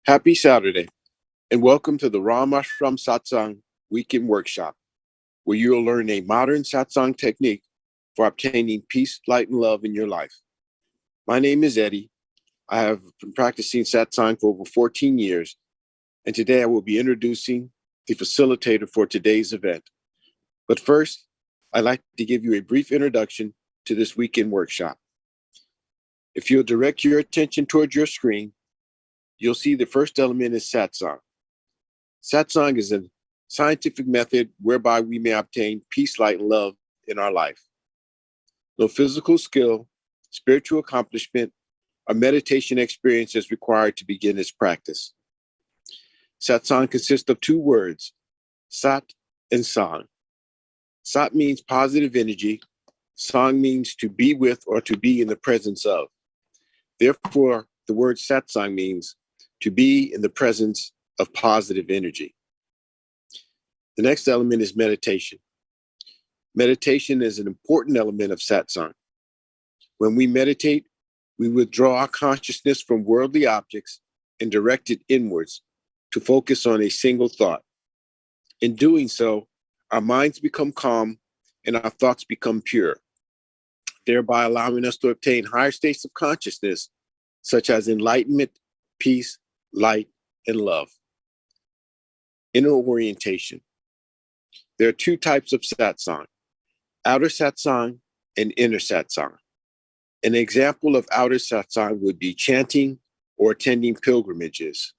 Happy Saturday, and welcome to the Ramashram Satsang Weekend Workshop, where you will learn a modern Satsang technique for obtaining peace, light, and love in your life. My name is Eddie. I have been practicing Satsang for over 14 years, and today I will be introducing the facilitator for today's event. But first, I'd like to give you a brief introduction to this weekend workshop. If you'll direct your attention towards your screen, you'll see the first element is Satsang. Satsang is a scientific method whereby we may obtain peace, light, and love in our life. No physical skill, spiritual accomplishment, or meditation experience is required to begin this practice. Satsang consists of two words, Sat and Sang. Sat means positive energy. Sang means to be with or to be in the presence of. Therefore, the word Satsang means to be in the presence of positive energy. The next element is meditation. Meditation is an important element of Satsang. When we meditate, we withdraw our consciousness from worldly objects and direct it inwards to focus on a single thought. In doing so, our minds become calm and our thoughts become pure, thereby allowing us to obtain higher states of consciousness, such as enlightenment, peace, light, and love. Inner orientation. There are two types of Satsang, outer Satsang and inner Satsang. An example of outer Satsang would be chanting or attending pilgrimages.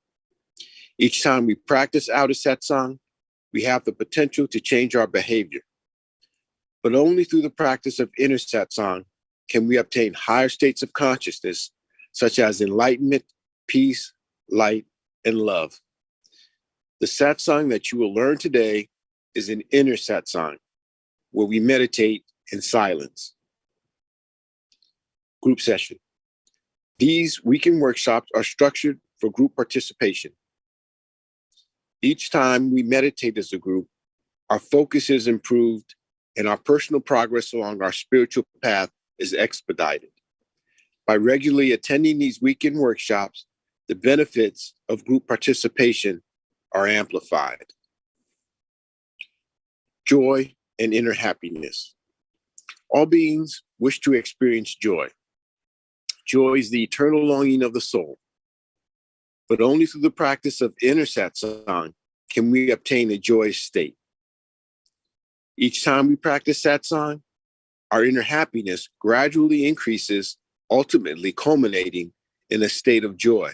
Each time we practice outer Satsang, we have the potential to change our behavior. But only through the practice of inner Satsang can we obtain higher states of consciousness, such as enlightenment, peace, light, and love. The Satsang that you will learn today is an inner Satsang, where we meditate in silence. Group session. These weekend workshops are structured for group participation. Each time we meditate as a group, our focus is improved and our personal progress along our spiritual path is expedited. By regularly attending these weekend workshops, the benefits of group participation are amplified. Joy and inner happiness. All beings wish to experience joy. Joy is the eternal longing of the soul. But only through the practice of inner Satsang can we obtain a joyous state. Each time we practice Satsang, our inner happiness gradually increases, ultimately culminating in a state of joy,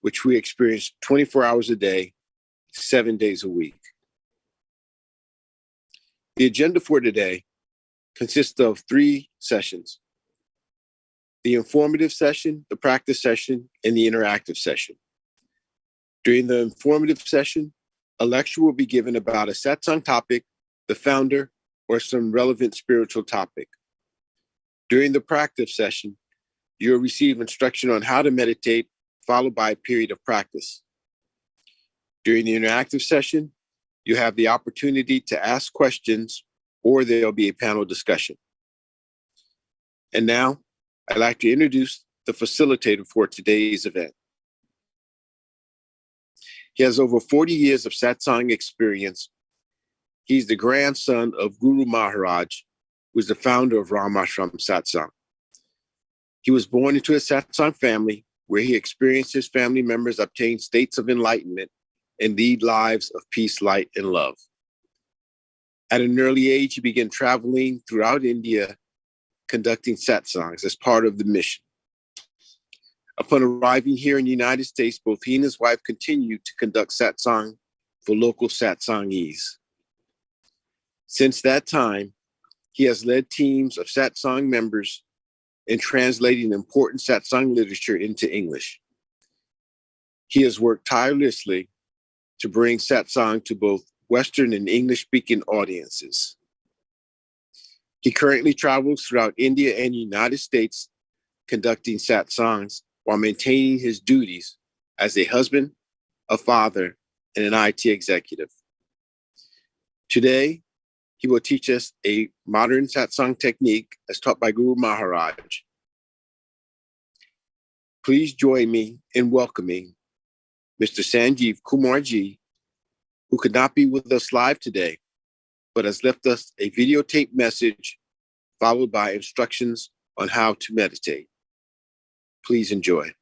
which we experience 24 hours a day, 7 days a week. The agenda for today consists of 3 sessions: the informative session, the practice session, and the interactive session. During the informative session, a lecture will be given about a Satsang topic, the founder, or some relevant spiritual topic. During the practice session, you'll receive instruction on how to meditate, followed by a period of practice. During the interactive session, you have the opportunity to ask questions, or there'll be a panel discussion. And now, I'd like to introduce the facilitator for today's event. He has over 40 years of Satsang experience. He's the grandson of Guru Maharaj, who is the founder of Ramashram Satsang. He was born into a Satsang family where he experienced his family members obtain states of enlightenment and lead lives of peace, light, and love. At an early age, he began traveling throughout India, conducting satsangs as part of the mission. Upon arriving here in the United States, both he and his wife continued to conduct satsang for local satsangees. Since that time, he has led teams of satsang members in translating important satsang literature into English. He has worked tirelessly to bring satsang to both Western and English-speaking audiences. He currently travels throughout India and the United States, conducting satsangs while maintaining his duties as a husband, a father, and an IT executive. Today, he will teach us a modern satsang technique as taught by Guru Maharaj. Please join me in welcoming Mr. Sanjeev Kumarji, who could not be with us live today, but has left us a videotape message followed by instructions on how to meditate. Please enjoy.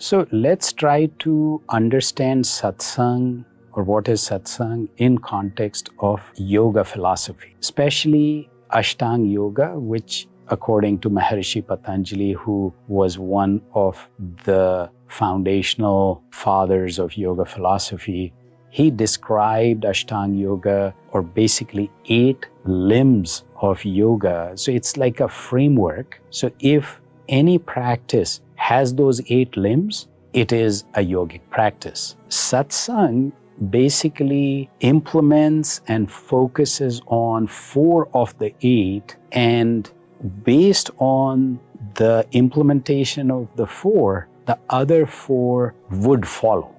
So let's try to understand satsang or what is satsang in context of yoga philosophy, especially Ashtanga Yoga, which according to Maharishi Patanjali, who was one of the foundational fathers of yoga philosophy, he described Ashtanga Yoga, or basically 8 limbs of yoga. So it's like a framework. So if any practice has those 8 limbs, it is a yogic practice. Satsang basically implements and focuses on 4 of the 8, and based on the implementation of the 4, the other 4 would follow.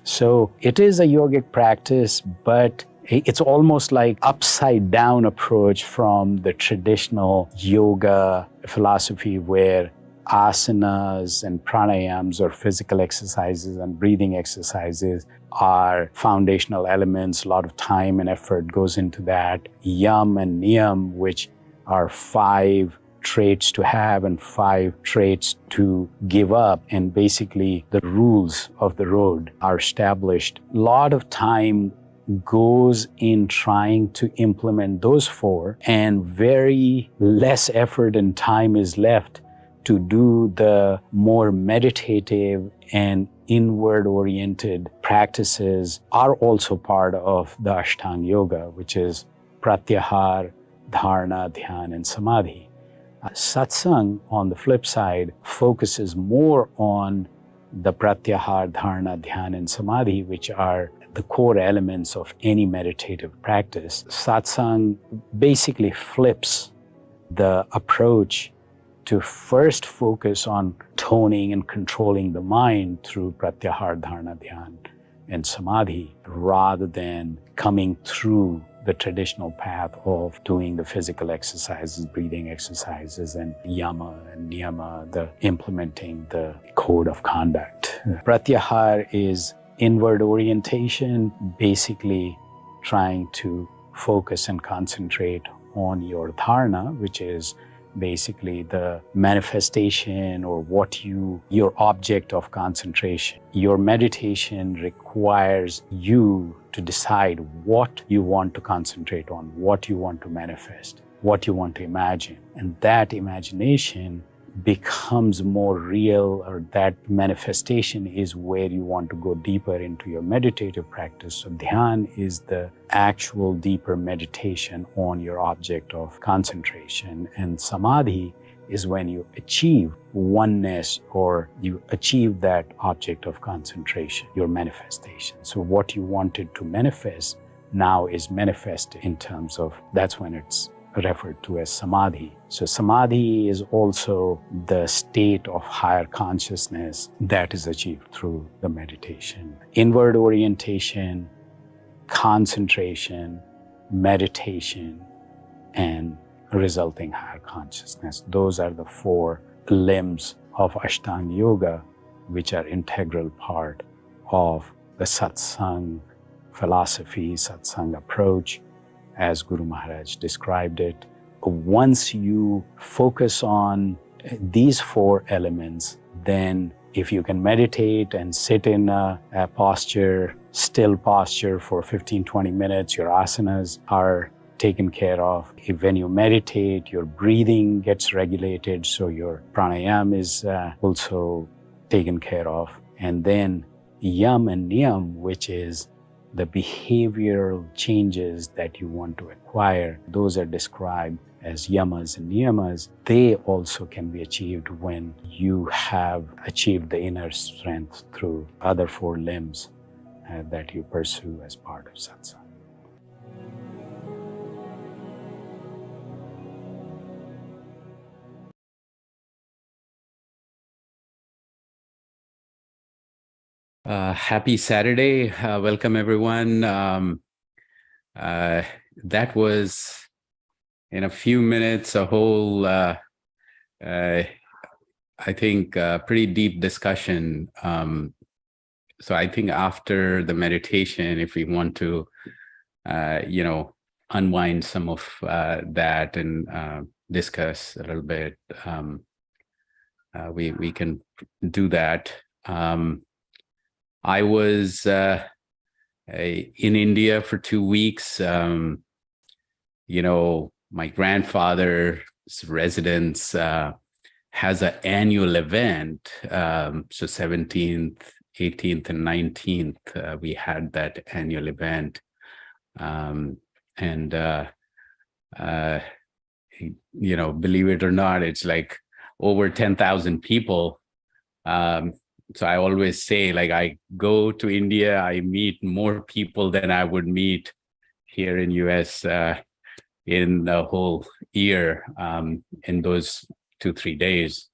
So it is a yogic practice, but it's almost like upside down approach from the traditional yoga philosophy where asanas and pranayams or physical exercises and breathing exercises are foundational elements. A lot of time and effort goes into that. Yam and niyam, which are 5 traits to have and 5 traits to give up, and basically the rules of the road are established. A lot of time goes in trying to implement those 4, and very less effort and time is left to do the more meditative and inward-oriented practices are also part of the Ashtanga Yoga, which is Pratyahar, Dharana, Dhyan, and Samadhi. Satsang, on the flip side, focuses more on the Pratyahar, Dharana, Dhyan, and Samadhi, which are the core elements of any meditative practice. Satsang basically flips the approach to first focus on toning and controlling the mind through Pratyahar, Dharana, Dhyan, and Samadhi, rather than coming through the traditional path of doing the physical exercises, breathing exercises, and yama and niyama, the implementing the code of conduct. Pratyahar is inward orientation, basically trying to focus and concentrate on your dharana, which is basically the manifestation or your object of concentration. Your meditation requires you to decide what you want to concentrate on, what you want to manifest, what you want to imagine. And that imagination becomes more real, or that manifestation is where you want to go deeper into your meditative practice. So dhyan is the actual deeper meditation on your object of concentration, and samadhi is when you achieve oneness or you achieve that object of concentration, your manifestation. So what you wanted to manifest now is manifested in terms of, that's when it's referred to as samadhi. So samadhi is also the state of higher consciousness that is achieved through the meditation. Inward orientation, concentration, meditation, and resulting higher consciousness. Those are the 4 limbs of Ashtanga Yoga, which are integral part of the satsang philosophy, satsang approach, as Guru Maharaj described it. Once you focus on these 4 elements, then if you can meditate and sit in a posture, still posture for 15-20 minutes, your asanas are taken care of. When you meditate, your breathing gets regulated, so your pranayama is also taken care of. And then yam and niyam, which is the behavioral changes that you want to acquire, those are described as yamas and niyamas. They also can be achieved when you have achieved the inner strength through other 4 limbs that you pursue as part of satsang. Happy Saturday. Welcome, everyone. That was, in a few minutes, a whole, I think, pretty deep discussion. So I think after the meditation, if we want to, unwind some of that and discuss a little bit, we can do that. I was in India for 2 weeks. My grandfather's residence has an annual event. So 17th, 18th, and 19th, we had that annual event. Believe it or not, it's like over 10,000 people. So I always say, like, I go to India, I meet more people than I would meet here in US in the whole year, in those 2-3 days.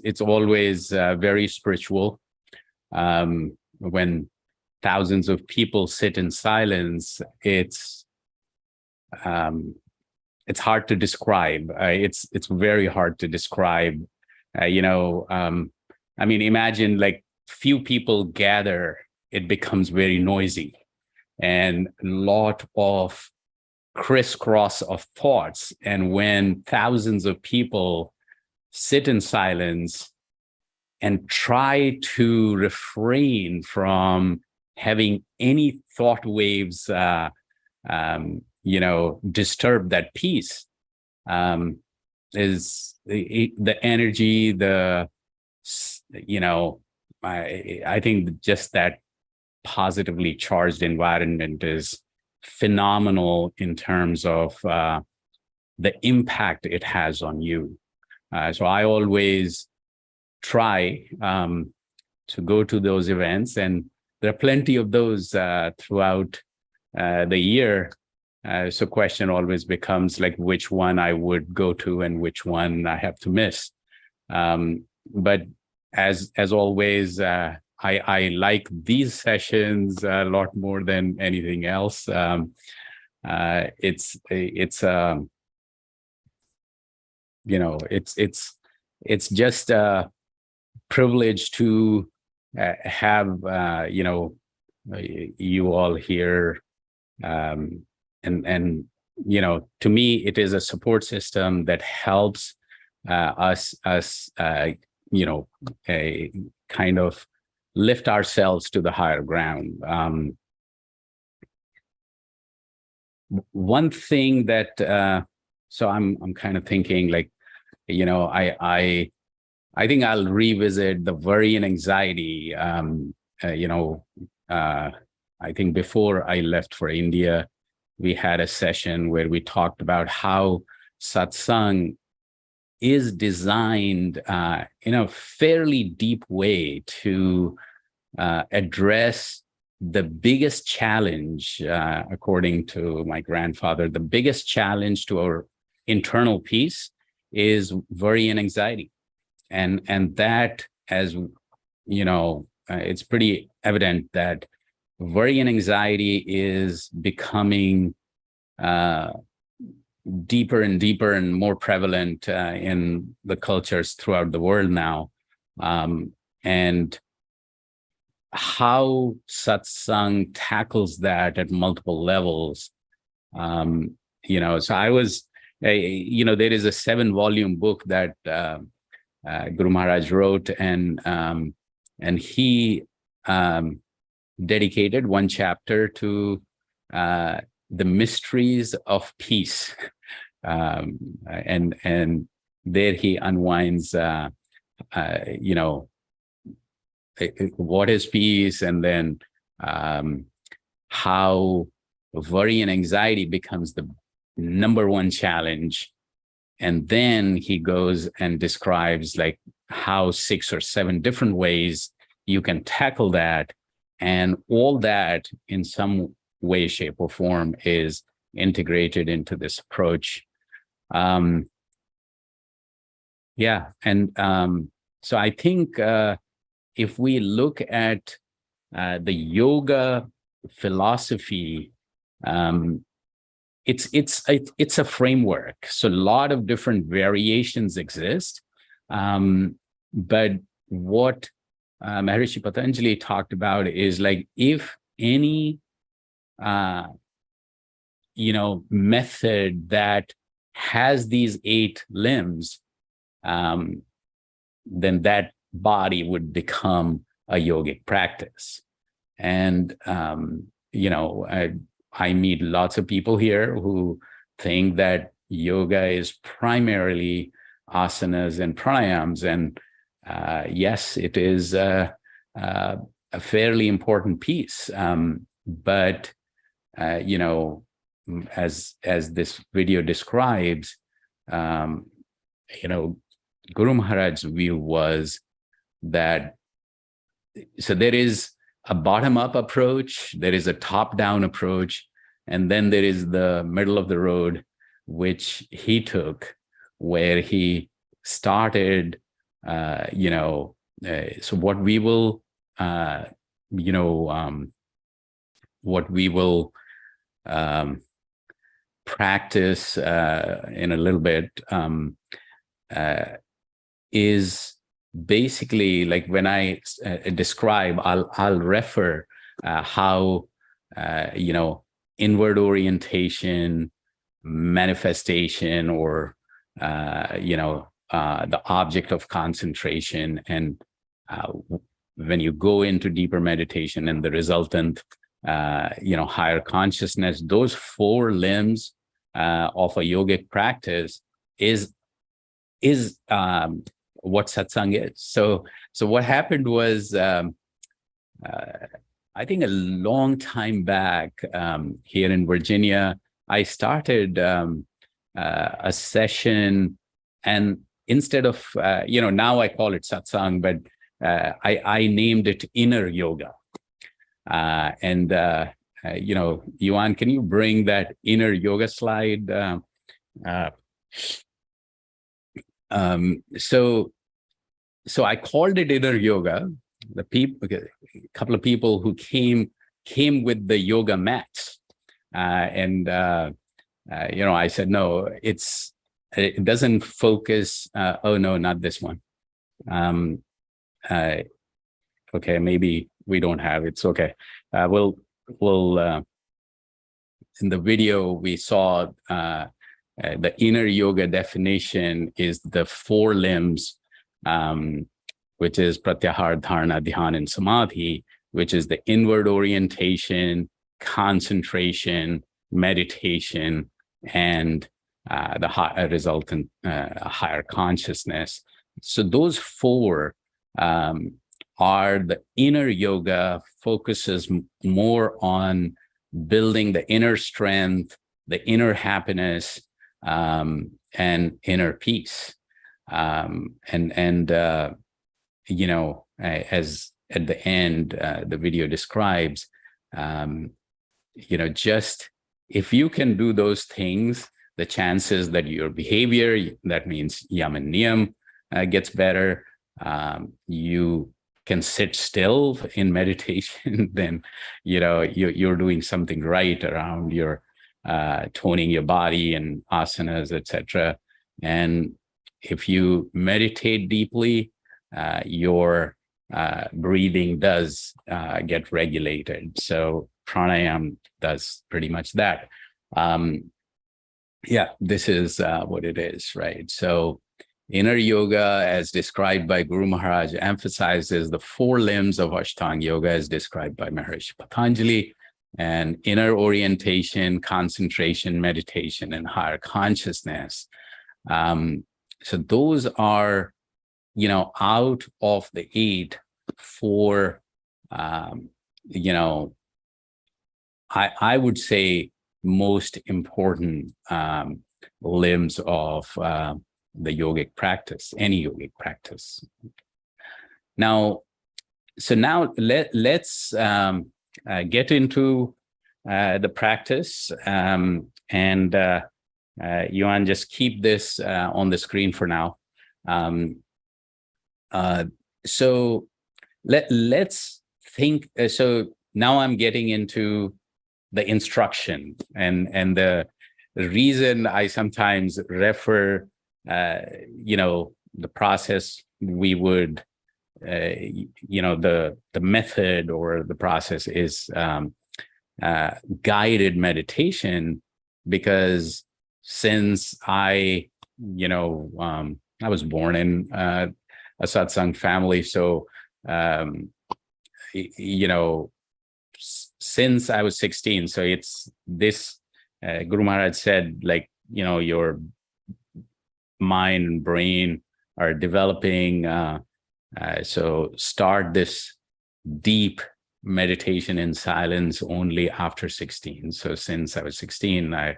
It's always very spiritual. When thousands of people sit in silence, it's hard to describe. It's very hard to describe. Imagine, like, few people gather, it becomes very noisy, and a lot of crisscross of thoughts. And when thousands of people sit in silence and try to refrain from having any thought waves disturb that peace, is the energy, I think just that positively charged environment is phenomenal in terms of the impact it has on you. So I always try to go to those events, and there are plenty of those throughout the year. So question always becomes, like, which one I would go to and which one I have to miss. But as always, I like these sessions a lot more than anything else. It's just a privilege to have you all here, and to me, it is a support system that helps us kind of lift ourselves to the higher ground. One thing that so I'm kind of thinking, like, I think I'll revisit the worry and anxiety. I think before I left for India, we had a session where we talked about how satsang is designed in a fairly deep way to address the biggest challenge, according to my grandfather, the biggest challenge to our internal peace is worry and anxiety. And that, as it's pretty evident that worry and anxiety is becoming deeper and deeper and more prevalent in the cultures throughout the world now. And how satsang tackles that at multiple levels. So I was, there is a 7-volume book that Guru Maharaj wrote, and he dedicated one chapter to the mysteries of peace, and there he unwinds, what is peace, and then how worry and anxiety becomes the number one challenge. And then he goes and describes, like, how 6 or 7 different ways you can tackle that. And all that in some way, shape, or form is integrated into this approach. Yeah. And so I think if we look at the yoga philosophy, it's a framework. So a lot of different variations exist. But what Maharishi Patanjali talked about is like, if any method that has these 8 limbs, then that body would become a yogic practice. And I meet lots of people here who think that yoga is primarily asanas and pranayams, and yes, it is a fairly important piece. But as this video describes, Guru Maharaj's view was that, so there is a bottom-up approach, there is a top-down approach, and then there is the middle of the road, which he took, where he started, so what we will, practice in a little bit is basically, like, when I describe, I'll refer how inward orientation, manifestation, or the object of concentration, and when you go into deeper meditation and the resultant higher consciousness, those 4 limbs of a yogic practice is what satsang is. So what happened was, I think a long time back, here in Virginia, I started a session, and instead of, now I call it satsang, but I named it inner yoga. Yuan, can you bring that inner yoga slide? So I called it inner yoga. A couple of people who came with the yoga mats, I said, no, it doesn't focus. Oh no, not this one. Okay, maybe we don't have. It's okay. We'll in the video we saw the inner yoga definition is the 4 limbs, which is pratyahara, dharana, dhyana, and samadhi, which is the inward orientation, concentration, meditation, and the resultant higher consciousness. So those 4 are the inner yoga, focuses more on building the inner strength, the inner happiness, and inner peace. As at the end, the video describes, just if you can do those things, the chances that your behavior, that means yam and niyam, gets better. You can sit still in meditation, then you're doing something right around your toning your body and asanas, etc. And if you meditate deeply, your breathing does get regulated. So pranayam does pretty much that. This is what it is, right? So inner yoga, as described by Guru Maharaj, emphasizes the 4 limbs of Ashtanga yoga as described by Maharishi Patanjali, and inner orientation, concentration, meditation, and higher consciousness. So those are, out of the 8, 4, I would say most important limbs of the yogic practice, any yogic practice. Now, let's get into the practice, and Yuan, just keep this on the screen for now. Um, so let's think. So now I'm getting into the instruction, and the reason I sometimes refer, the process we would, the method or the process is guided meditation, because since I was born in a satsang family, so since I was 16, so it's this. Guru Maharaj said, like, your mind and brain are developing. So start this deep meditation in silence only after 16. So since I was 16, I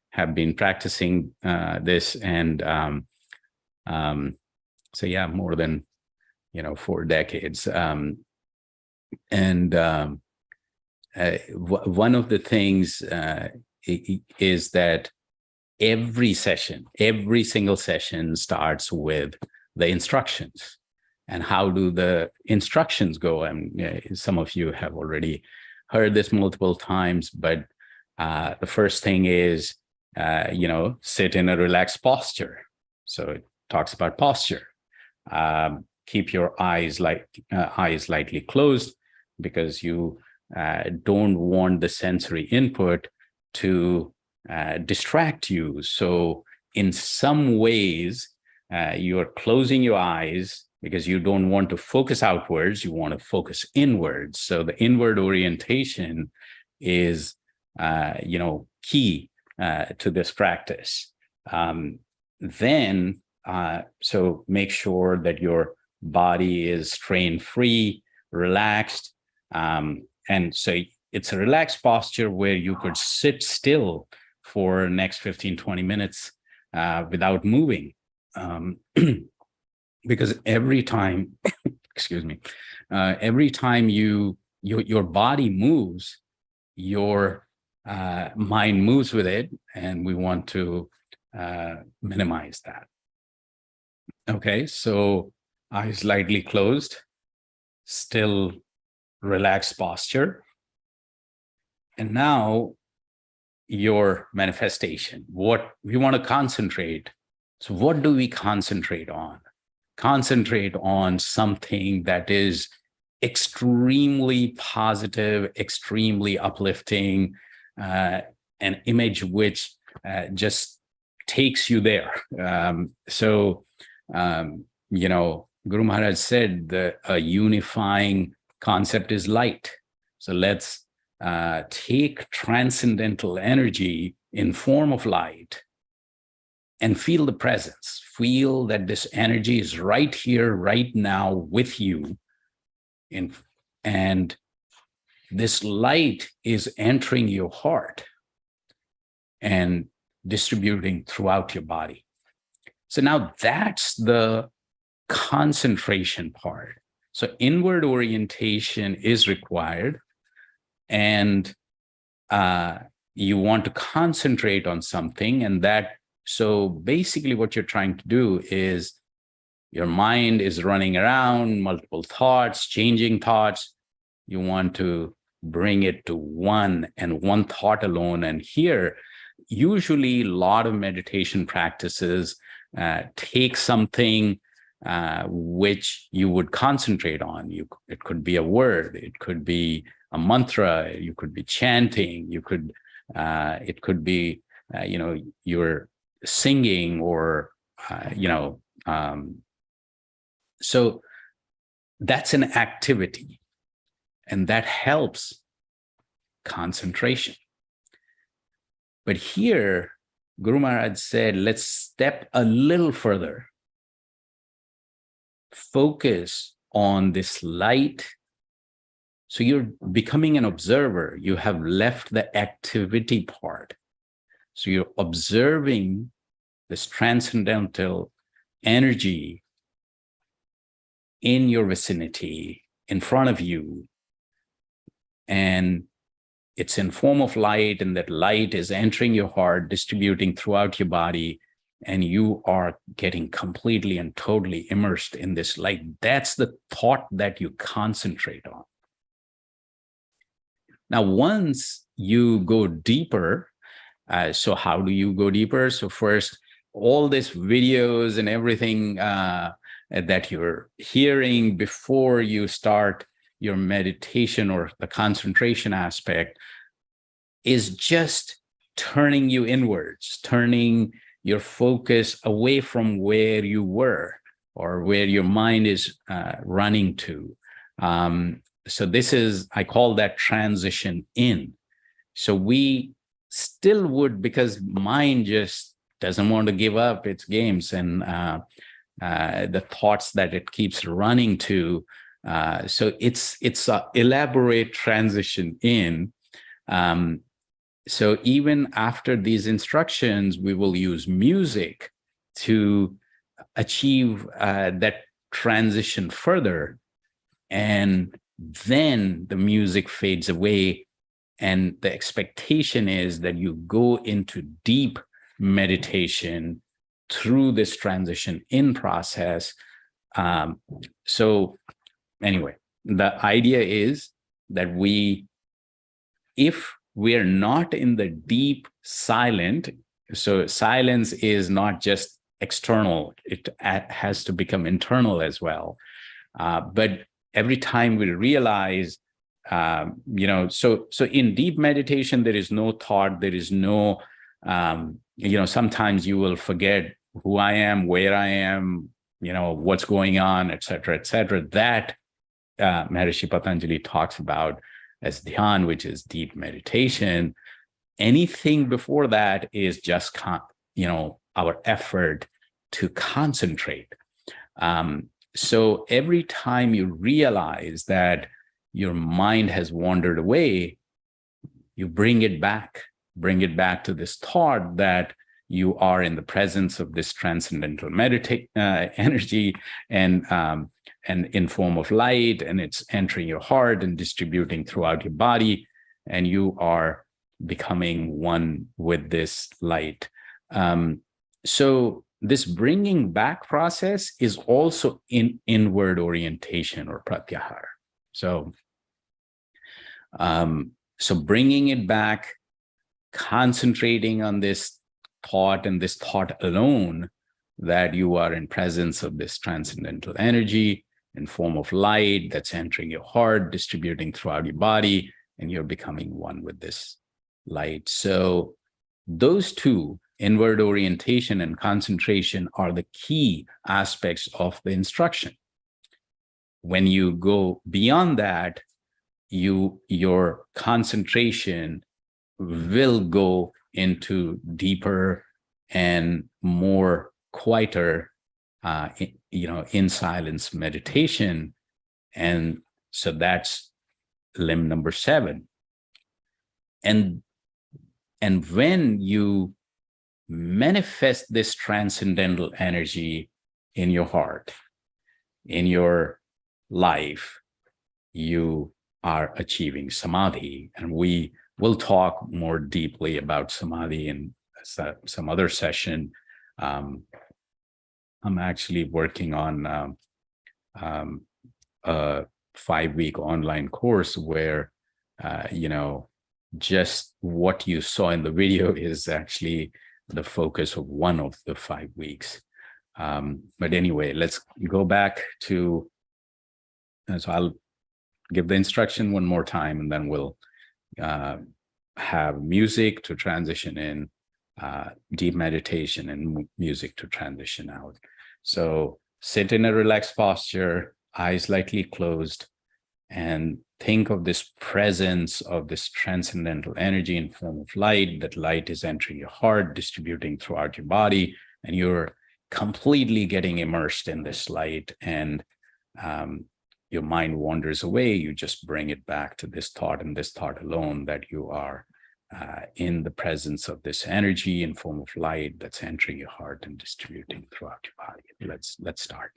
have been practicing this, and so yeah, more than 4 decades. One of the things is that every single session starts with the instructions. And how do the instructions go? And some of you have already heard this multiple times, but the first thing is, sit in a relaxed posture. So it talks about posture. Keep your eyes lightly closed, because you don't want the sensory input to distract you. So in some ways, you're closing your eyes because you don't want to focus outwards, you want to focus inwards. So the inward orientation is, key to this practice. Then, so make sure that your body is strain-free, relaxed. And so it's a relaxed posture where you could sit still for the next 15, 20 minutes without moving. Because every time, excuse me, every time your body moves, your mind moves with it, and we want to minimize that. Okay, so eyes lightly closed, still relaxed posture. And now your manifestation, what we want to concentrate. So what do we concentrate on? Concentrate on something that is extremely positive, extremely uplifting, an image which just takes you there. Guru Maharaj said that a unifying concept is light. So let's take transcendental energy in form of light and feel the presence. Feel that this energy is right here, right now with you. And this light is entering your heart and distributing throughout your body. So now that's the concentration part. So inward orientation is required, and you want to concentrate on something, and so basically what you're trying to do is your mind is running around, multiple thoughts, changing thoughts. You want to bring it to one thought alone. And here, usually a lot of meditation practices take something which you would concentrate on. It could be a word, it could be a mantra, you could be chanting, it could be, you're singing, or, so that's an activity, and that helps concentration. But here, Guru Maharaj said, let's step a little further. Focus on this light. So you're becoming an observer. You have left the activity part. So you're observing this transcendental energy in your vicinity, in front of you. And it's in form of light, and that light is entering your heart, distributing throughout your body. and you are getting completely and totally immersed in this light. That's the thought that you concentrate on. Now, once you go deeper, so how do you go deeper? So first, all these videos and everything that you're hearing before you start your meditation or the concentration aspect is just turning you inwards, turning your focus away from where you were or where your mind is running to. So this is, I call that transition in. So we still would, because mind just doesn't want to give up its games and the thoughts that it keeps running to. So it's an elaborate transition in. So even after these instructions, we will use music to achieve that transition further. And then the music fades away. And the expectation is that you go into deep meditation through this transition in process. So anyway, the idea is that if we are not in the deep silent, so silence is not just external, it has to become internal as well. But every time we realize, so in deep meditation, there is no thought, there is no, sometimes you will forget who I am, where I am, what's going on, et cetera, et cetera. That Maharishi Patanjali talks about as dhyan, which is deep meditation. Anything before that is just, our effort to concentrate. So every time you realize that your mind has wandered away, you bring it back to this thought that you are in the presence of this transcendental energy and in form of light, and it's entering your heart and distributing throughout your body, and you are becoming one with this light. So this bringing back process is also in inward orientation or pratyahara. So bringing it back, concentrating on this thought and this thought alone, that you are in presence of this transcendental energy in form of light that's entering your heart, distributing throughout your body, and you're becoming one with this light. So those two, inward orientation and concentration, are the key aspects of the instruction. When you go beyond that, your concentration will go into deeper and more quieter, in silence meditation. And so that's limb number 7. And when you manifest this transcendental energy in your heart, in your life, you are achieving samadhi. And we will talk more deeply about samadhi in some other session. I'm actually working on a 5-week online course where, just what you saw in the video is actually the focus of one of the 5 weeks. But anyway, let's go back to, so I'll give the instruction one more time, and then we'll have music to transition in, deep meditation, and music to transition out. So sit in a relaxed posture, eyes lightly closed, and think of this presence of this transcendental energy in form of light. That light is entering your heart, distributing throughout your body, and you're completely getting immersed in this light. And your mind wanders away, you just bring it back to this thought and this thought alone, that you are in the presence of this energy in form of light that's entering your heart and distributing throughout your body. Let's start.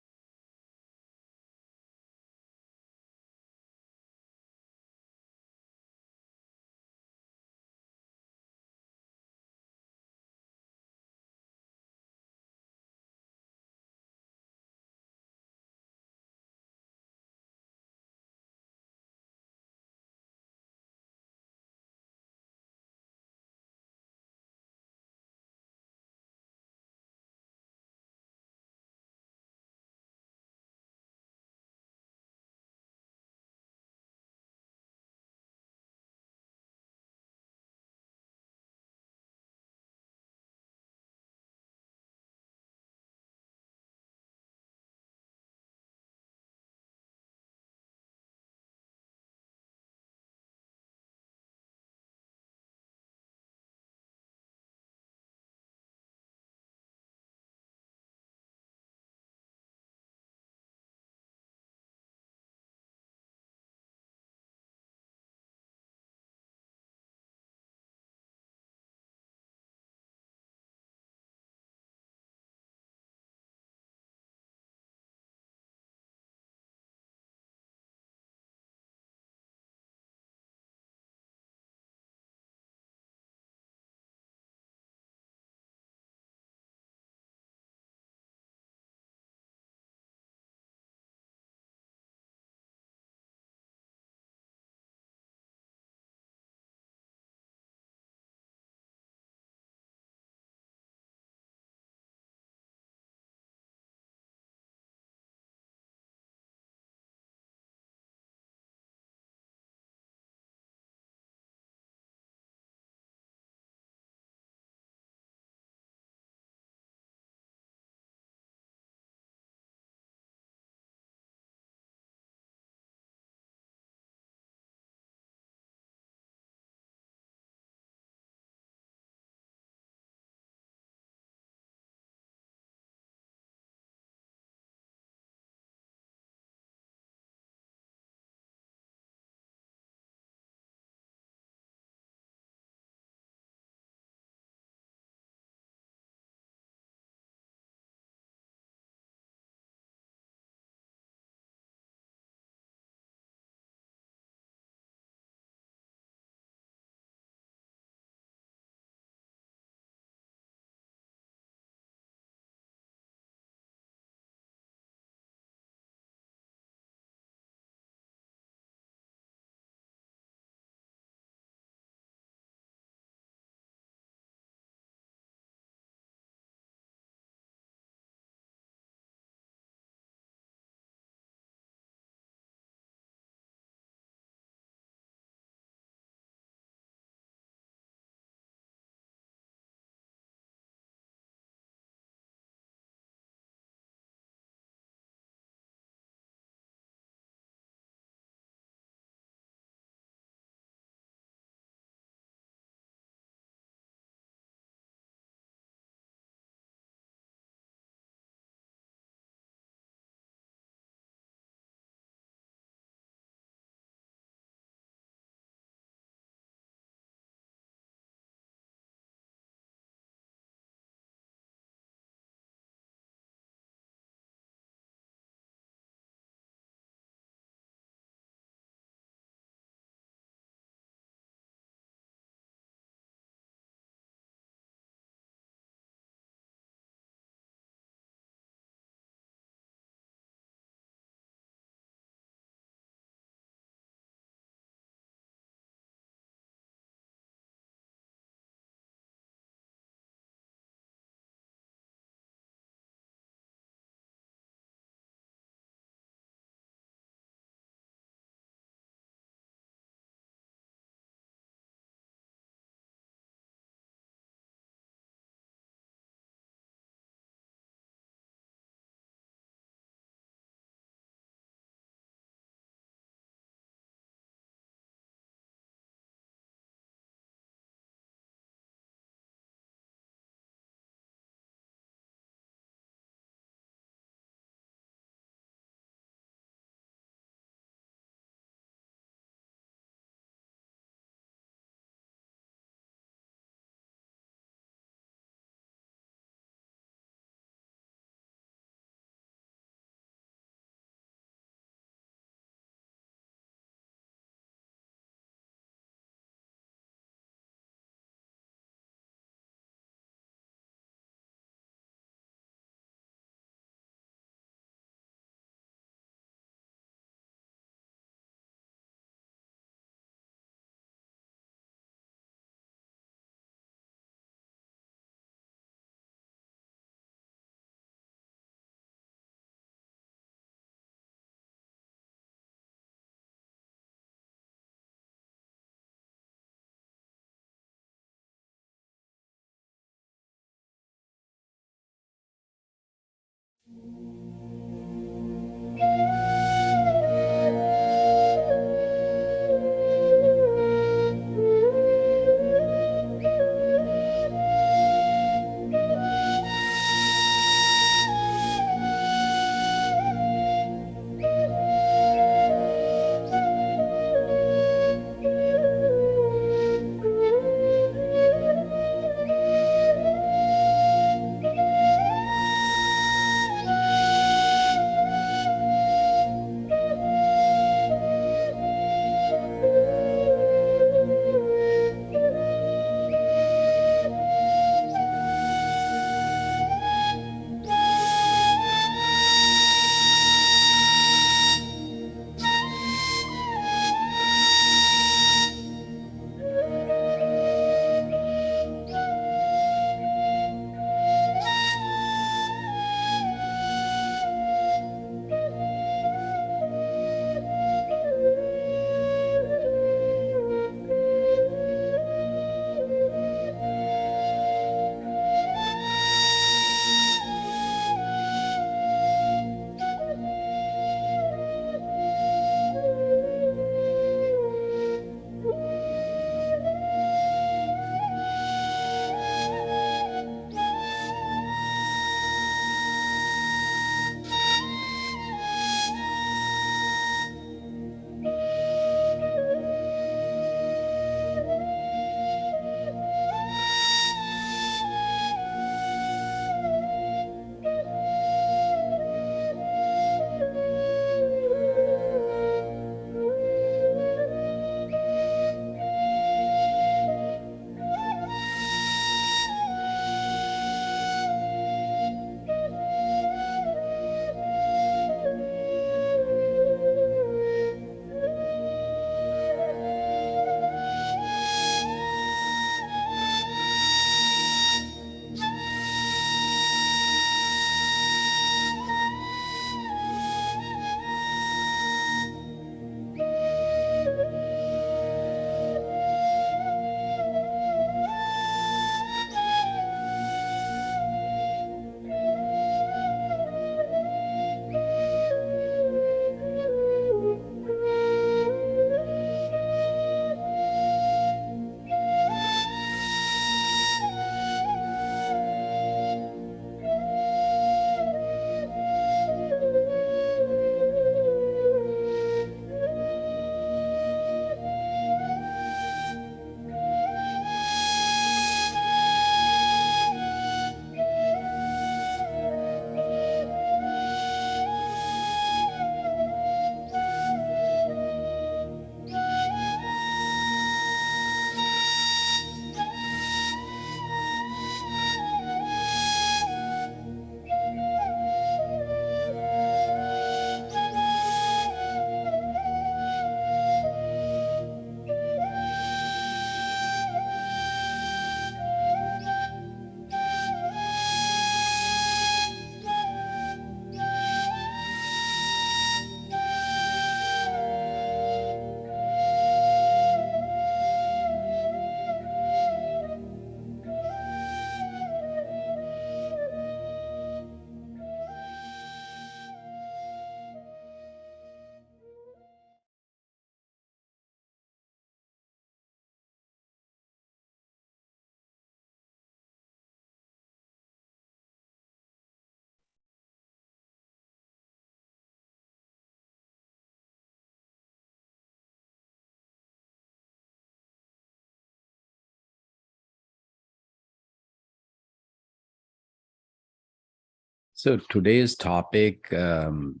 So today's topic, and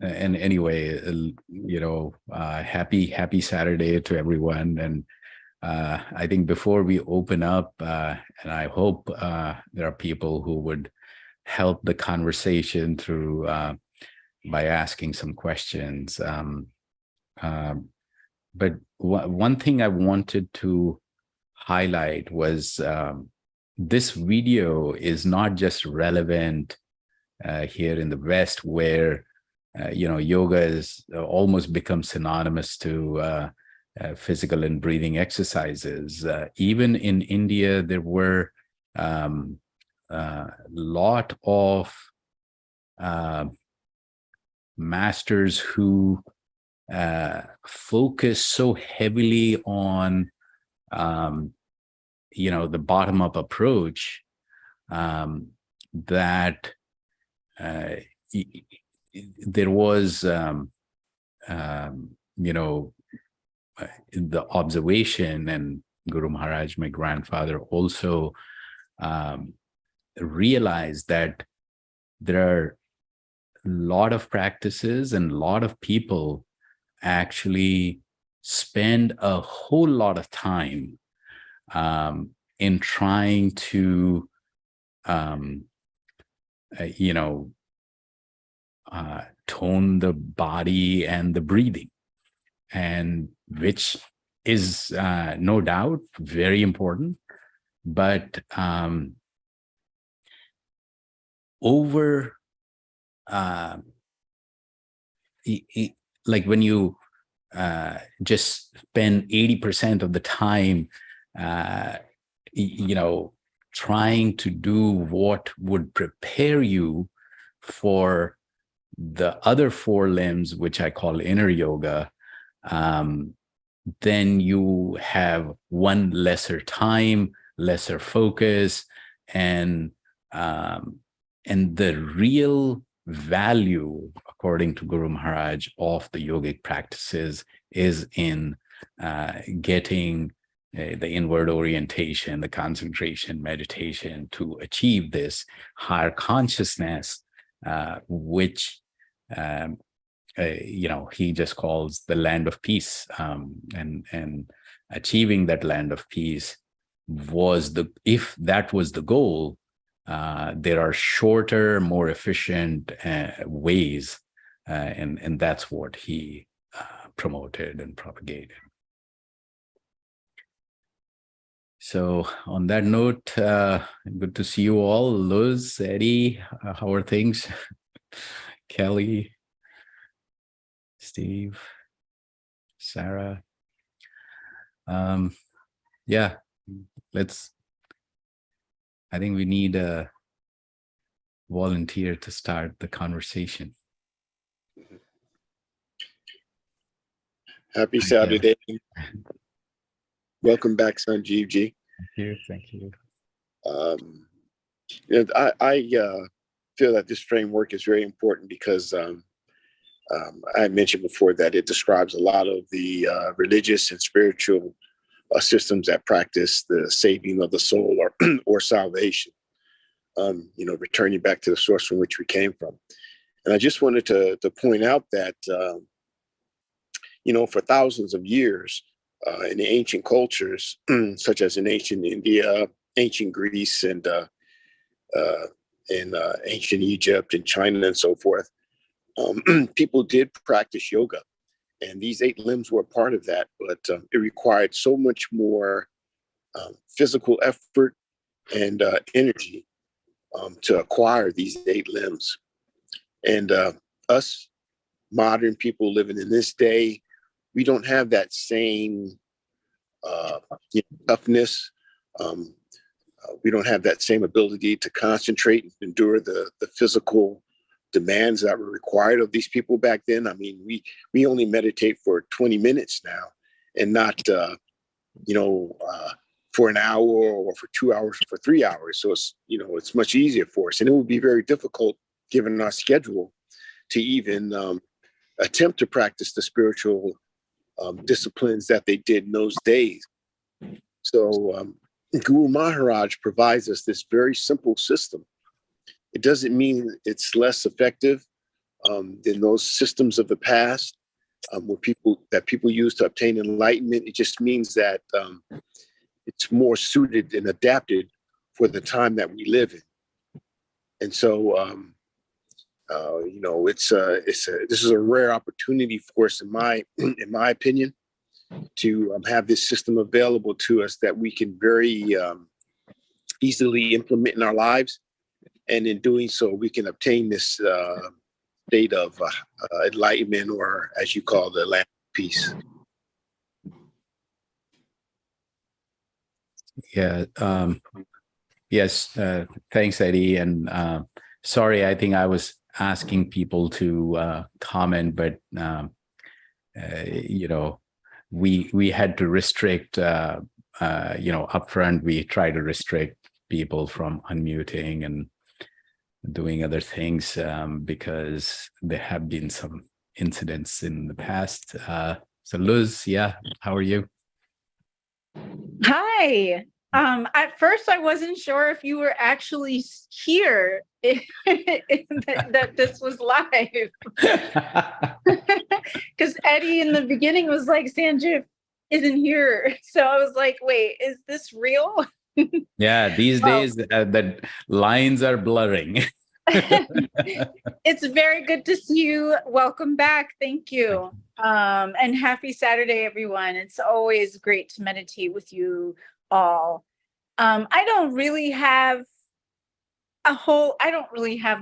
anyway, happy Saturday to everyone. And I think before we open up, and I hope there are people who would help the conversation through by asking some questions. But one thing I wanted to highlight was this video is not just relevant here in the West, where yoga is almost become synonymous to physical and breathing exercises. Even in India, there were lot of masters who focus so heavily on the bottom-up approach that there was the observation, and Guru Maharaj, my grandfather, also realized that there are a lot of practices and a lot of people actually spend a whole lot of time in trying to tone the body and the breathing, and which is no doubt very important, but over like when you just spend 80% of the time trying to do what would prepare you for the other four limbs, which I call inner yoga, then you have one lesser time, lesser focus, and the real value, according to Guru Maharaj, of the yogic practices is in getting the inward orientation, the concentration, meditation to achieve this higher consciousness, which he just calls the land of peace, and achieving that land of peace was if that was the goal, there are shorter, more efficient ways, and that's what he promoted and propagated. So on that note, good to see you all. Luz, Eddie, how are things? Kelly, Steve, Sarah. Yeah, I think we need a volunteer to start the conversation. Happy Saturday. Welcome back, Sanjeev Ji. Thank you. I feel that this framework is very important because I mentioned before that it describes a lot of the religious and spiritual systems that practice the saving of the soul or salvation, returning back to the source from which we came from. And I just wanted to point out that, for thousands of years in the ancient cultures, such as in ancient India, ancient Greece, and in ancient Egypt and China and so forth, people did practice yoga. And these 8 limbs were a part of that, but it required so much more physical effort and energy to acquire these 8 limbs. And us modern people living in this day, we don't have that same toughness. We don't have that same ability to concentrate and endure the physical demands that were required of these people back then. I mean, we only meditate for 20 minutes now, and not for an hour or for 2 hours or for 3 hours. So it's much easier for us, and it would be very difficult given our schedule to even attempt to practice the spiritual disciplines that they did in those days. So Guru Maharaj provides us this very simple system It doesn't mean it's less effective than those systems of the past that people use to obtain enlightenment. It just means that it's more suited and adapted for the time that we live in. And so, this is a rare opportunity for us, in my opinion, to have this system available to us that we can very easily implement in our lives. And in doing so, we can obtain this state of enlightenment, or as you call the land of peace. Yeah. Yes. Thanks, Eddie. And sorry, I think I was asking people to comment, but we had to restrict. Upfront, we try to restrict people from unmuting and doing other things because there have been some incidents in the past. So Luz, yeah, how are you? Hi. At first, I wasn't sure if you were actually here, that this was live. Because Eddie in the beginning was like, Sanjeev isn't here. So I was like, wait, is this real? Yeah, these days the lines are blurring. It's very good to see you. Welcome back. Thank you. And happy Saturday, everyone. It's always great to meditate with you all. I don't really have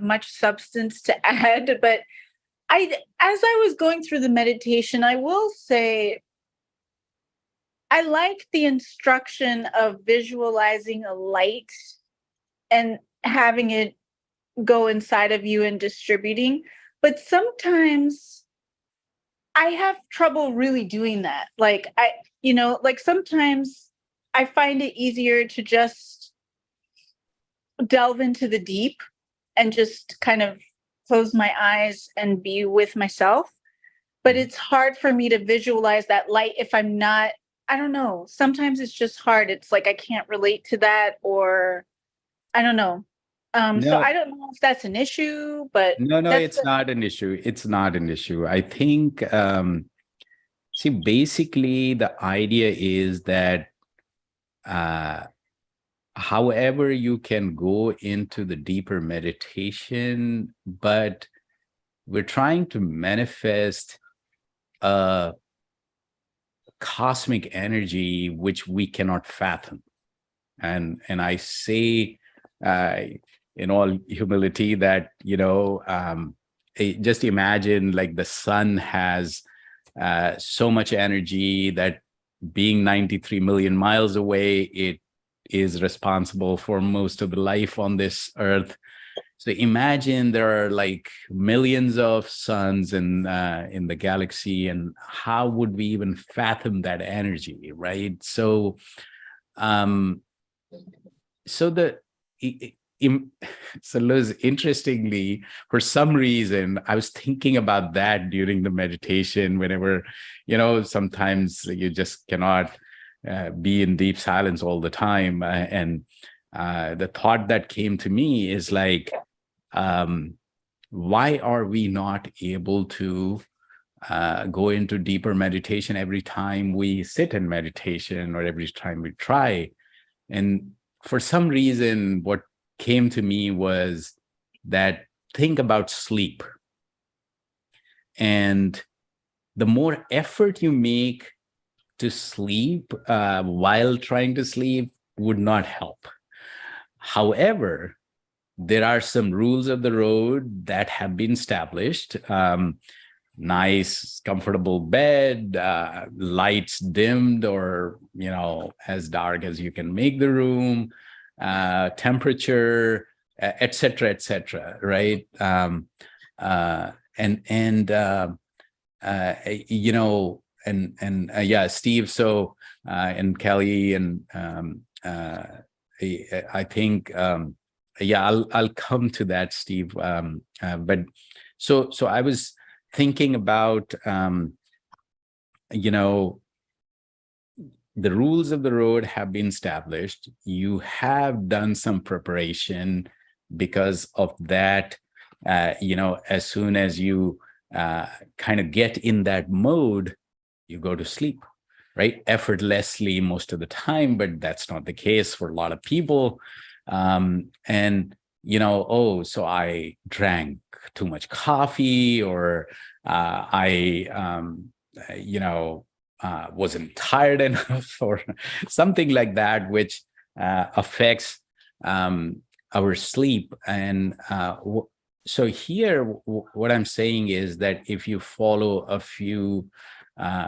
much substance to add, but as I was going through the meditation, I will say I like the instruction of visualizing a light and having it go inside of you and distributing. But sometimes I have trouble really doing that. Like sometimes I find it easier to just delve into the deep and just kind of close my eyes and be with myself. But it's hard for me to visualize that light if I'm not, I don't know. Sometimes it's just hard. It's like I can't relate to that, or I don't know. So I don't know if that's an issue, but no, it's not an issue. It's not an issue. I think, basically the idea is that however you can go into the deeper meditation, but we're trying to manifest a cosmic energy which we cannot fathom. And I say in all humility that, just imagine like the sun has so much energy that being 93 million miles away, it is responsible for most of the life on this earth. So imagine there are like millions of suns in the galaxy, and how would we even fathom that energy, right? So Liz, interestingly, for some reason, I was thinking about that during the meditation. Whenever, sometimes you just cannot be in deep silence all the time, and the thought that came to me is like, why are we not able to go into deeper meditation every time we sit in meditation or every time we try? And for some reason, what came to me was that think about sleep. And the more effort you make to sleep while trying to sleep would not help. However, there are some rules of the road that have been established. Nice, comfortable bed, lights dimmed or, as dark as you can make the room, temperature, et cetera, right? Steve, so, and Kelly, and I think, I'll come to that, Steve. But so I was thinking about, the rules of the road have been established. You have done some preparation. because of that, as soon as you kind of get in that mode, you go to sleep, right? Effortlessly most of the time, but that's not the case for a lot of people. Oh, so I drank too much coffee, or wasn't tired enough, or something like that, which affects our sleep. And so here, what I'm saying is that if you follow a few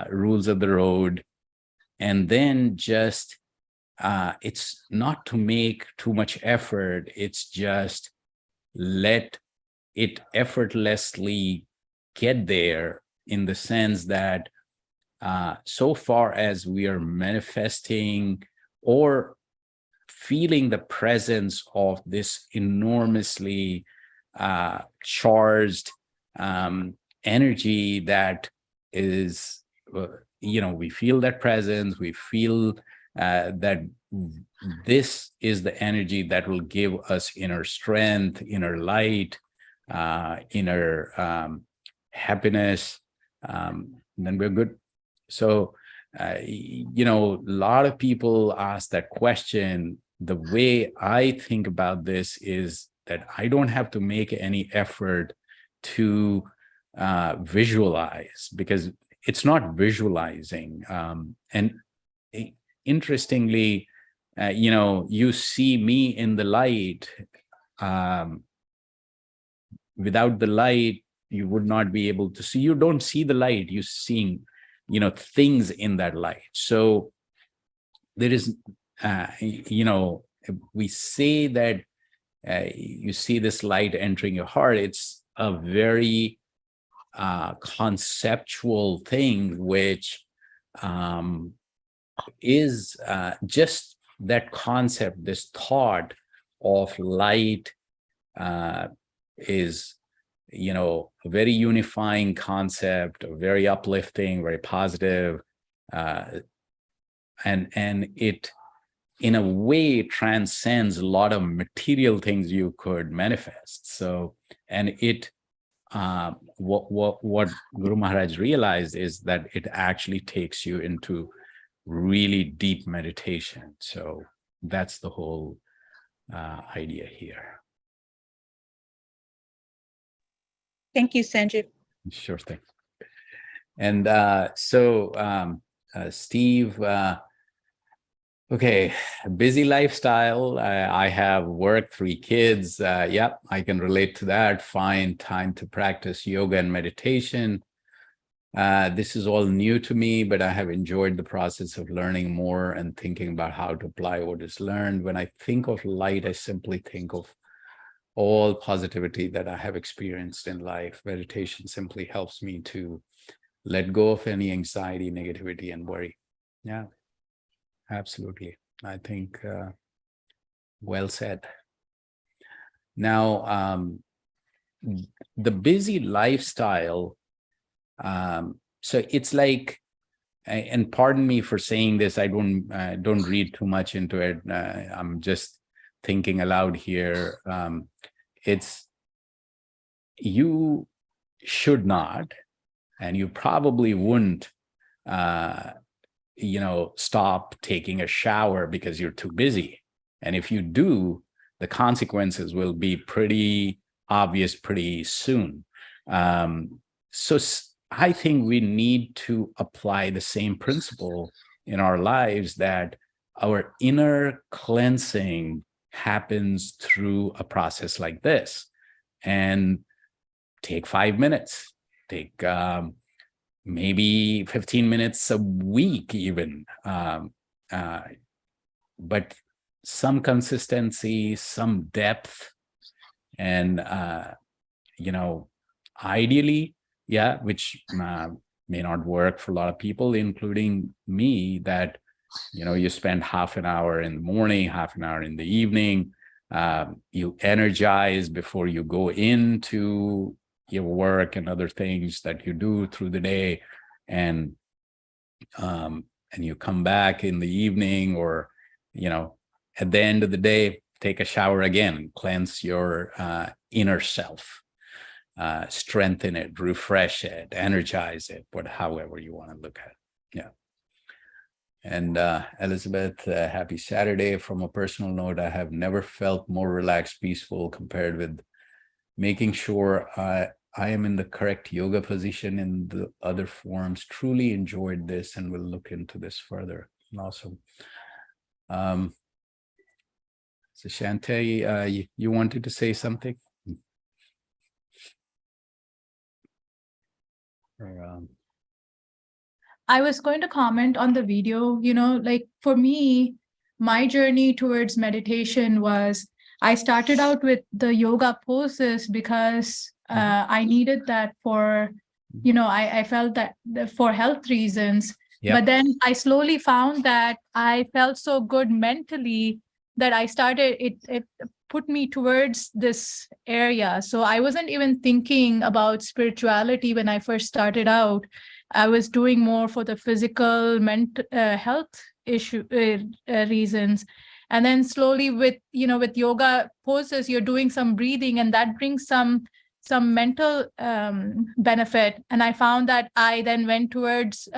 rules of the road, and then just it's not to make too much effort, it's just let it effortlessly get there, in the sense that so far as we are manifesting or feeling the presence of this enormously charged energy that is, we feel that presence, we feel that this is the energy that will give us inner strength, inner light, inner happiness, then we're good. So, a lot of people ask that question. The way I think about this is that I don't have to make any effort to visualize, because it's not visualizing. And interestingly, you see me in the light. Without the light, you would not be able to see. You don't see the light, you're seeing, things in that light. So there is, we say that you see this light entering your heart. It's a very conceptual thing, which is just that concept, this thought of light is, a very unifying concept, very uplifting, very positive, and it, in a way, transcends a lot of material things you could manifest. So, and it, what Guru Maharaj realized is that it actually takes you into really deep meditation. So that's the whole idea here. Thank you, Sanjeev. Sure thing. And Steve, okay, busy lifestyle. I have work, 3 kids. Yep, I can relate to that. Find time to practice yoga and meditation. This is all new to me, but I have enjoyed the process of learning more and thinking about how to apply what is learned. When I think of light, I simply think of all positivity that I have experienced in life. Meditation simply helps me to let go of any anxiety, negativity, and worry. Yeah, absolutely. I think well said. Now, the busy lifestyle, so it's like, and pardon me for saying this, I don't read too much into it. I'm just thinking aloud here. It's, you should not, and you probably wouldn't, stop taking a shower because you're too busy. And if you do, the consequences will be pretty obvious pretty soon. So I think we need to apply the same principle in our lives, that our inner cleansing happens through a process like this. And take 5 minutes, take maybe 15 minutes a week even, but some consistency, some depth, and ideally, yeah, which may not work for a lot of people, including me, that you spend half an hour in the morning, half an hour in the evening, you energize before you go into your work and other things that you do through the day, and you come back in the evening, or at the end of the day, take a shower again, cleanse your inner self, strengthen it, refresh it, energize it, however you want to look at it. Yeah. And Elizabeth, happy Saturday. From a personal note, I have never felt more relaxed, peaceful compared with making sure I am in the correct yoga position in the other forms. Truly enjoyed this and will look into this further. Awesome. So Shantae, you wanted to say something? Or, I was going to comment on the video, like for me, my journey towards meditation was I started out with the yoga poses because I needed that for, I felt that for health reasons. Yep. But then I slowly found that I felt so good mentally that I started, it put me towards this area. So I wasn't even thinking about spirituality when I first started out. I was doing more for the physical, mental health issue reasons, and then slowly with yoga poses, you're doing some breathing, and that brings some mental benefit. And I found that I then went towards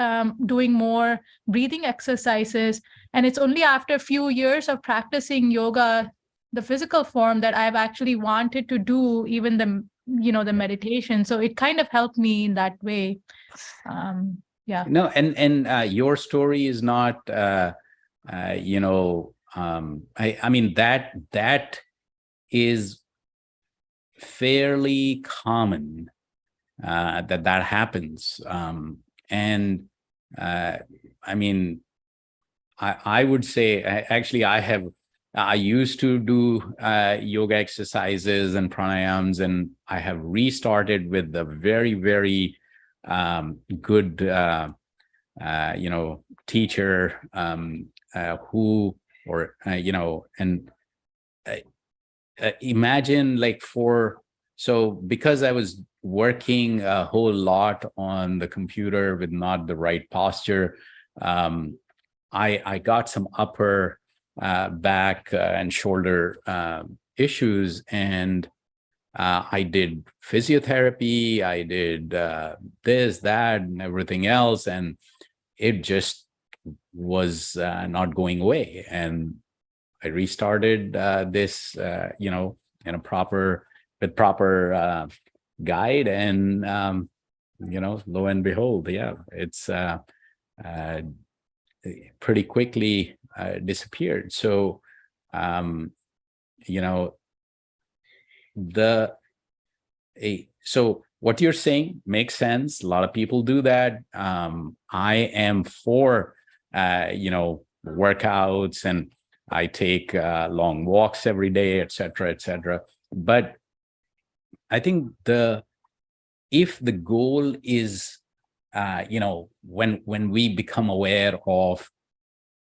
doing more breathing exercises, and it's only after a few years of practicing yoga, the physical form, that I've actually wanted to do even the meditation. So it kind of helped me in that way. Yeah. No, and your story is not, I mean, that is fairly common, that happens. And I mean, I would say, actually, I used to do yoga exercises and pranayams, and I have restarted with a very, very good, teacher who, or, and imagine like so because I was working a whole lot on the computer with not the right posture, I got some upper back and shoulder issues, and I did physiotherapy, I did this, that, and everything else, and it just was not going away. And I restarted this, in a proper guide, and lo and behold, yeah, it's pretty quickly disappeared. So, so what you're saying makes sense. A lot of people do that. I am for, workouts, and I take long walks every day, et cetera, et cetera. But I think if the goal is, when we become aware of,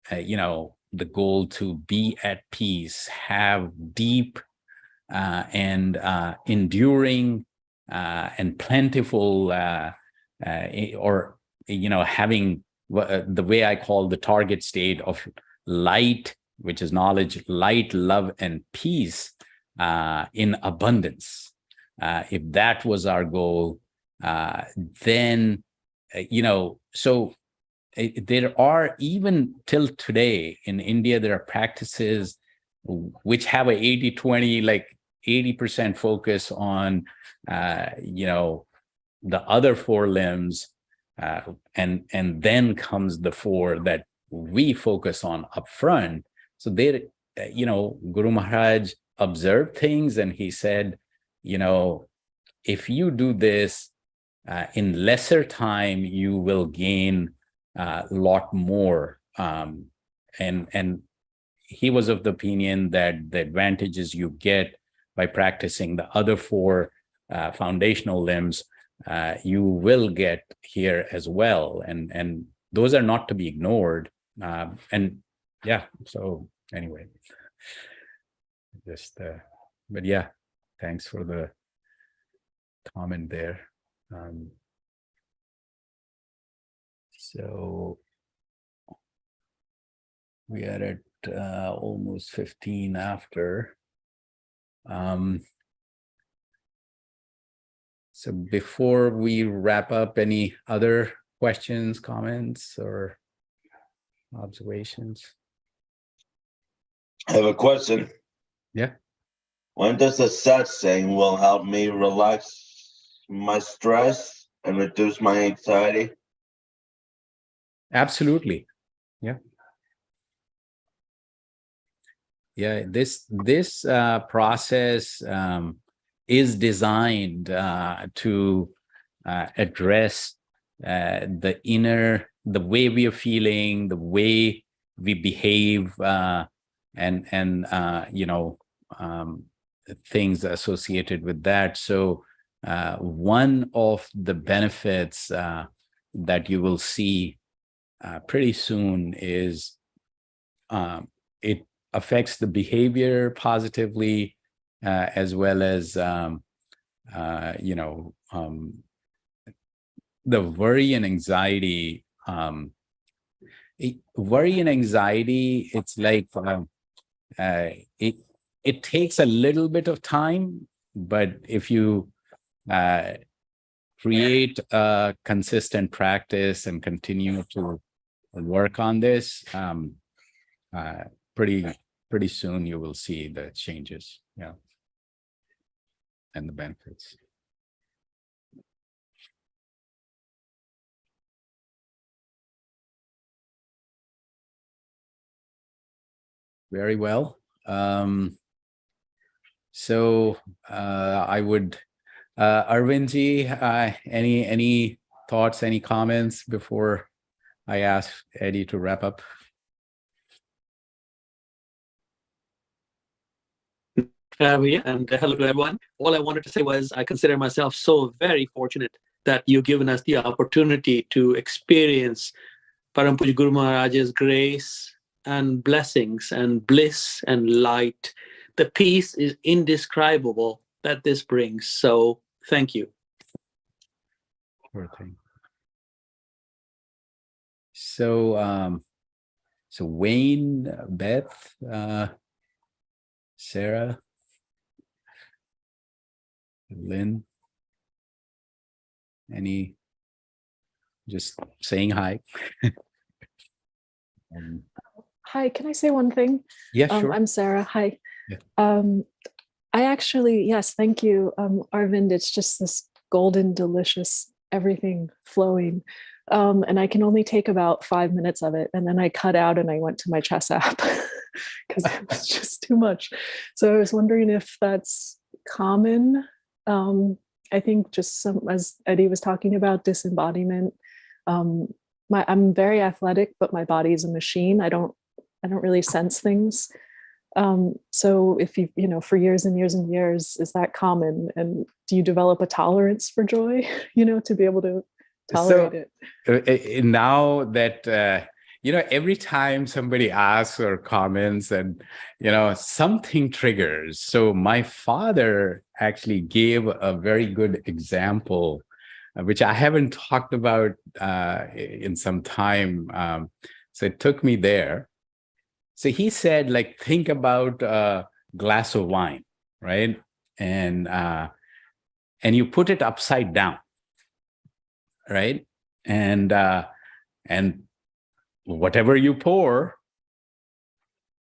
the goal to be at peace, have deep and enduring and plentiful, or having the way I call the target state of light, which is knowledge, light, love, and peace in abundance. If that was our goal, then so there are, even till today in India, there are practices which have a 80-20, like 80% focus on, the other four limbs, and then comes the four that we focus on up front. So they, Guru Maharaj observed things, and he said, if you do this in lesser time, you will gain a lot more. And he was of the opinion that the advantages you get by practicing the other four foundational limbs, you will get here as well. And those are not to be ignored. And yeah, so anyway, but yeah, thanks for the comment there. So we are at almost 15 after. So before we wrap up, any other questions, comments, or observations? I have a question. Yeah. When does the satsang will help me relax my stress and reduce my anxiety? Absolutely. Yeah. Yeah. This process is designed to address the way we are feeling, the way we behave, and things associated with that. So one of the benefits that you will see pretty soon is it affects the behavior positively, as well as the worry and anxiety. Worry and anxiety, it's like it takes a little bit of time, but if you create a consistent practice and continue to work on this, pretty soon you will see the changes, yeah, and the benefits. Very well. So I would, Arvindji, any thoughts, any comments before I ask Eddie to wrap up? Yeah, and hello to everyone. All I wanted to say was I consider myself so very fortunate that you've given us the opportunity to experience Param Puja Guru Maharaj's grace and blessings and bliss and light. The peace is indescribable that this brings. So thank you. Sure thing. So, so Wayne, Beth, Sarah, Lynn, any, just saying hi. Hi, can I say one thing? Yeah, sure. I'm Sarah. Hi. Yeah. I actually, yes, thank you, Arvind. It's just this golden, delicious, everything flowing. And I can only take about 5 minutes of it. And then I cut out and I went to my chess app because it was just too much. So I was wondering if that's common. I think just as Eddie was talking about disembodiment, I'm very athletic, but my body is a machine. I don't really sense things. So if for years and years and years, is that common? And do you develop a tolerance for joy, to be able to tolerate it? Now that, every time somebody asks or comments and, something triggers. So my father actually gave a very good example, which I haven't talked about in some time. So it took me there. So he said, think about a glass of wine, right? And you put it upside down, right? And whatever you pour,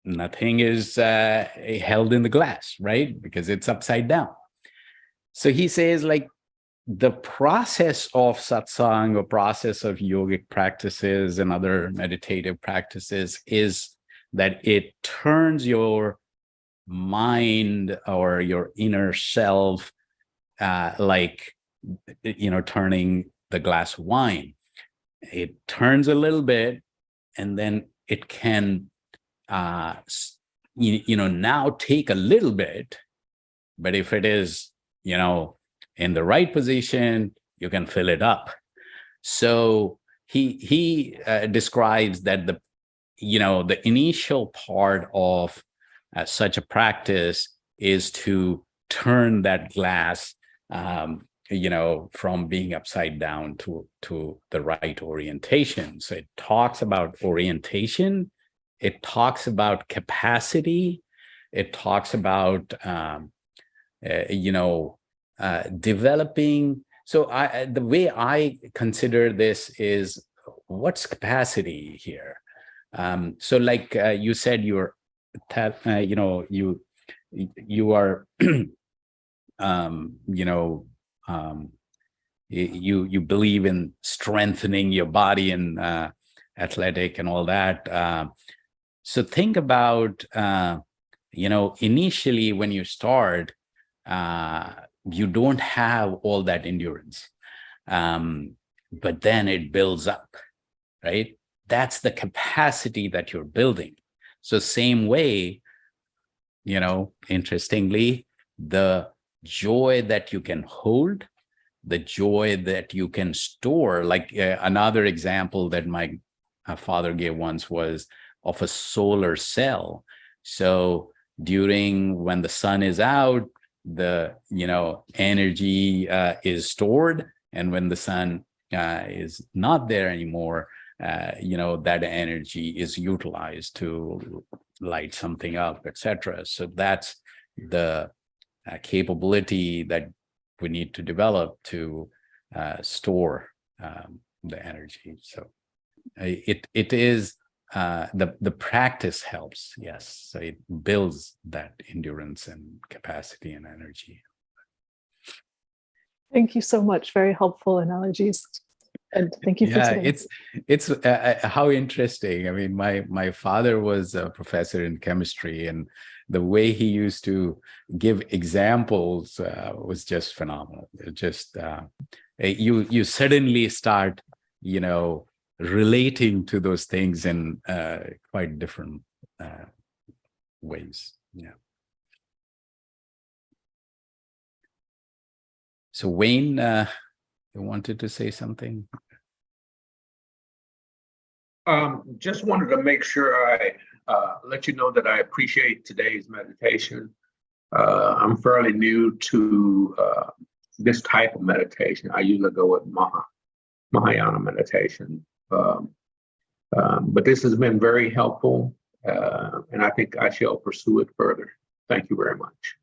nothing is held in the glass, right? Because it's upside down. So he says, the process of satsang or process of yogic practices and other meditative practices is that it turns your mind or your inner self turning the glass of wine. It turns a little bit, and then it can now take a little bit, but if it is in the right position, you can fill it up. So he describes that the initial part of such a practice is to turn that glass, from being upside down to the right orientation. So it talks about orientation it talks about capacity. It talks about, developing. So the way I consider this is, what's capacity here? So like you said, you are, you believe in strengthening your body and athletic and all that. So think about, initially when you start, you don't have all that endurance, but then it builds up, right? That's the capacity that you're building. So same way, interestingly, the joy that you can hold, the joy that you can store, like another example that my father gave once was of a solar cell. So when the sun is out, the energy is stored, and when the sun is not there anymore, that energy is utilized to light something up, etc. So that's the capability that we need to develop to store the energy. So it is the practice helps, yes. So it builds that endurance and capacity and energy. Thank you so much. Very helpful analogies. And thank you for today. It's how interesting. I mean, my father was a professor in chemistry, and the way he used to give examples was just phenomenal. It just you suddenly start, relating to those things in quite different ways. Yeah. So Wayne, you wanted to say something? Just wanted to make sure I let you know that I appreciate today's meditation. I'm fairly new to this type of meditation. I usually go with Mahayana meditation. But this has been very helpful, and I think I shall pursue it further. Thank you very much.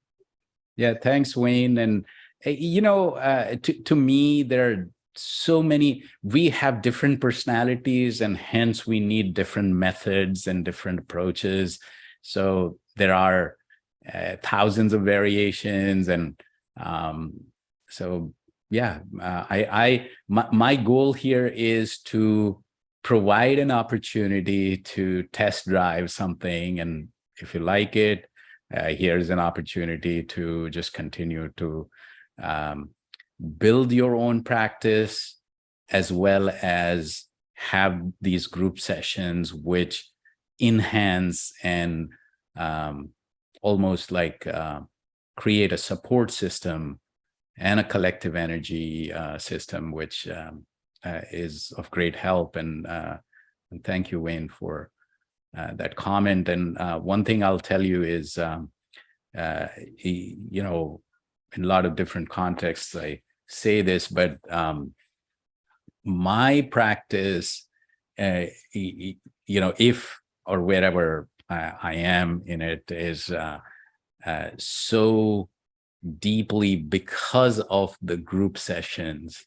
Yeah, thanks, Wayne. And to me, there are so many. We have different personalities, and hence we need different methods and different approaches. So there are thousands of variations, and so yeah, my goal here is to provide an opportunity to test drive something, and if you like it, here's an opportunity to just continue to build your own practice, as well as have these group sessions which enhance and almost like create a support system and a collective energy system, which is of great help. And thank you, Wayne, for that comment. And one thing I'll tell you is, in a lot of different contexts, I say this, but my practice, if or wherever I am in it, is so deeply because of the group sessions.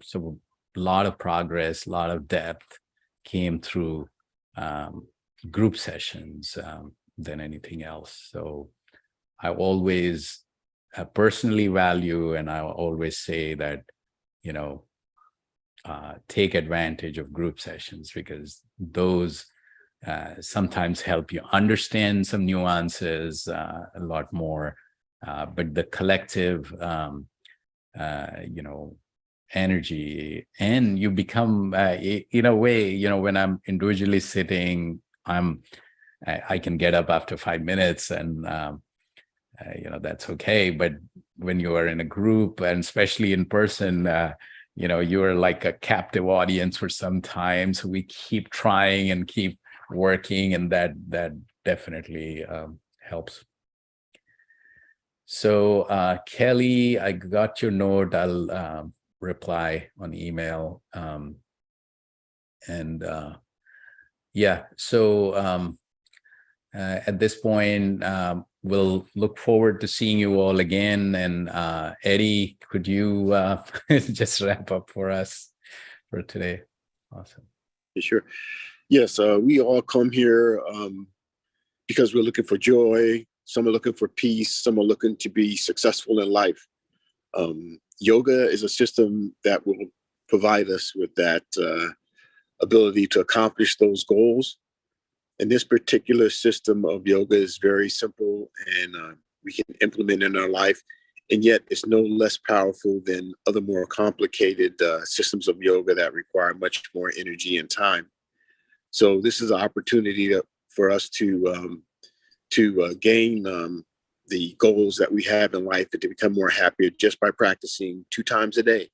So a lot of progress, a lot of depth came through group sessions than anything else. So I always personally value, and I always say that, take advantage of group sessions, because those sometimes help you understand some nuances a lot more. But the collective, energy, and you become, in a way, when I'm individually sitting, I can get up after 5 minutes, and that's okay. But when you are in a group, and especially in person, you're like a captive audience for some time. So we keep trying and keep working, and that definitely helps. So Kelly, I got your note. I'll reply on email. And Yeah. So at this point, we'll look forward to seeing you all again. And Eddie, could you just wrap up for us for today? Awesome. Sure. Yes, we all come here because we're looking for joy. Some are looking for peace. Some are looking to be successful in life. Yoga is a system that will provide us with that ability to accomplish those goals. And this particular system of yoga is very simple and we can implement in our life. And yet it's no less powerful than other more complicated systems of yoga that require much more energy and time. So this is an opportunity for us to gain the goals that we have in life and to become more happier just by practicing 2 times a day,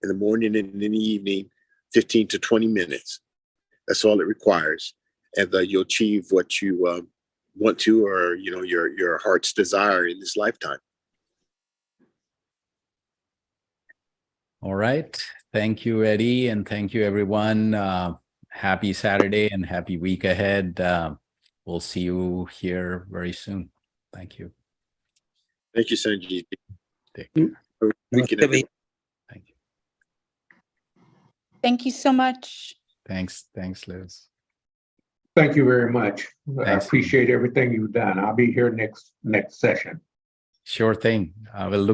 in the morning and in the evening, 15 to 20 minutes. That's all it requires. And you'll achieve what you want to, or your heart's desire in this lifetime. All right. Thank you, Eddie. And thank you, everyone. Happy Saturday and happy week ahead. We'll see you here very soon. Thank you. Thank you, Sanjeev. Take care. Thank you. Thank you. Thank you so much. Thanks, Liz. Thank you very much. I Thanks. appreciate everything you've done. I'll be here next session. Sure thing. I will look